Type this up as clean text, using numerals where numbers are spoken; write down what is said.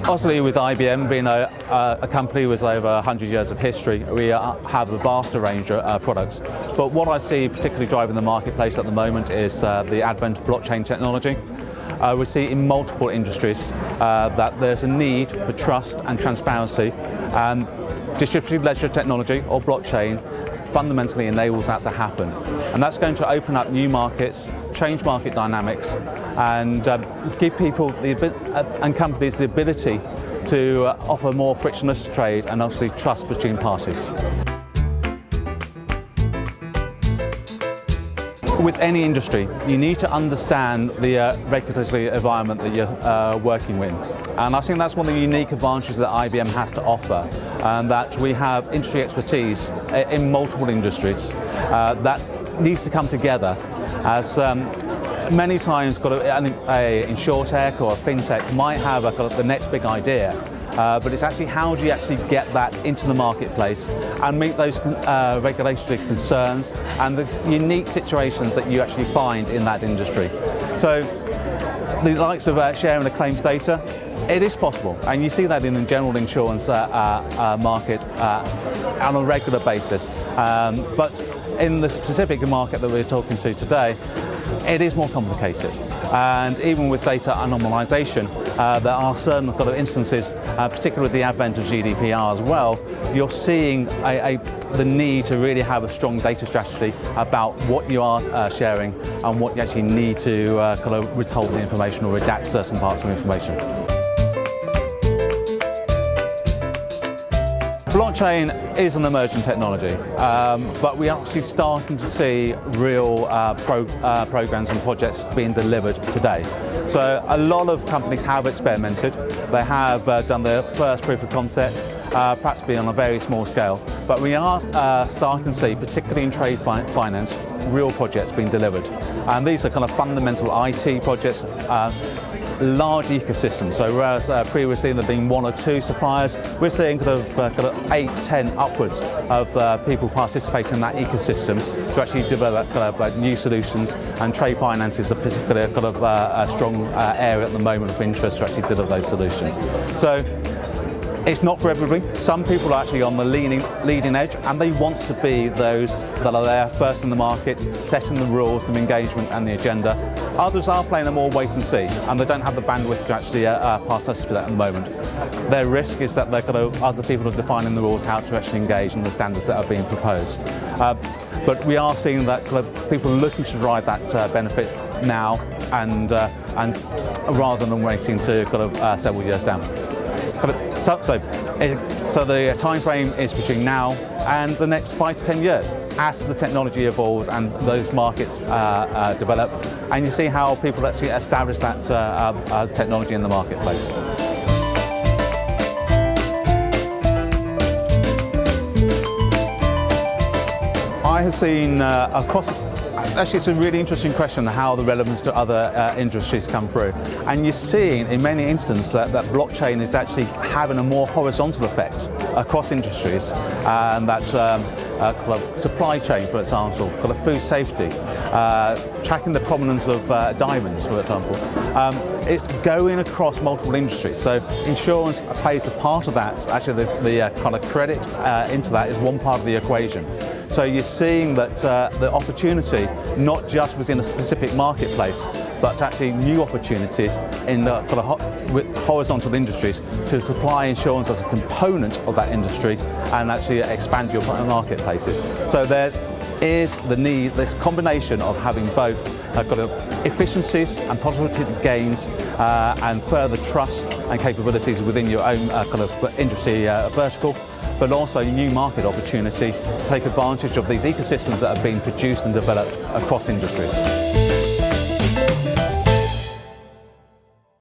Obviously, with IBM being a company with over 100 years of history, we have a vast range of products. But what I see particularly driving the marketplace at the moment is the advent of blockchain technology. We see in multiple industries that there's a need for trust and transparency, and distributed ledger technology or blockchain fundamentally enables that to happen. And that's going to open up new markets, change market dynamics, and give people and companies the ability to offer more frictionless trade and obviously trust between parties. With any industry, you need to understand the regulatory environment that you're working with. And I think that's one of the unique advantages that IBM has to offer, and that we have industry expertise in multiple industries that needs to come together, as many times an insurtech or a fintech might have the next big idea, but it's actually how do you actually get that into the marketplace and meet those regulatory concerns and the unique situations that you actually find in that industry. So the likes of sharing the claims data, it is possible, and you see that in the general insurance market on a regular basis. But in the specific market that we're talking to today, it is more complicated. And even with data anonymization, there are certain kind of instances, particularly with the advent of GDPR as well, you're seeing the need to really have a strong data strategy about what you are sharing and what you actually need to kind of withhold the information or redact certain parts of information. Blockchain is an emerging technology, but we're actually starting to see real programs and projects being delivered today. So a lot of companies have experimented. They have done their first proof of concept, perhaps being on a very small scale. But we are starting to see, particularly in trade finance, real projects being delivered. And these are kind of fundamental IT projects, large ecosystems. So whereas previously there have been one or two suppliers, we're seeing kind of 8, 10 upwards of people participating in that ecosystem to actually develop kind of new solutions. And trade finance is a particular kind of a strong area at the moment of interest to actually deliver those solutions. So it's not for everybody. Some people are actually on the leading edge, and they want to be those that are there first in the market, setting the rules, the engagement and the agenda. Others are playing a more wait and see, and they don't have the bandwidth to actually participate at the moment. Their risk is that other people are defining the rules, how to actually engage in the standards that are being proposed. But we are seeing that people are looking to drive that benefit now, and rather than waiting to several years down. So the time frame is between now and the next 5 to 10 years as the technology evolves and those markets develop, and you see how people actually establish that technology in the marketplace. I have seen actually, it's a really interesting question how the relevance to other industries come through. And you're seeing in many instances that blockchain is actually having a more horizontal effect across industries, and that's supply chain, for example, food safety, tracking the provenance of diamonds, for example. It's going across multiple industries. So insurance plays a part of that. Actually, the kind of credit into that is one part of the equation. So you're seeing that the opportunity, not just within a specific marketplace, but actually new opportunities in the with horizontal industries to supply insurance as a component of that industry and actually expand your marketplaces. So there is the need, this combination of having both efficiencies and productivity gains and further trust and capabilities within your own industry vertical, but also new market opportunity to take advantage of these ecosystems that have been produced and developed across industries.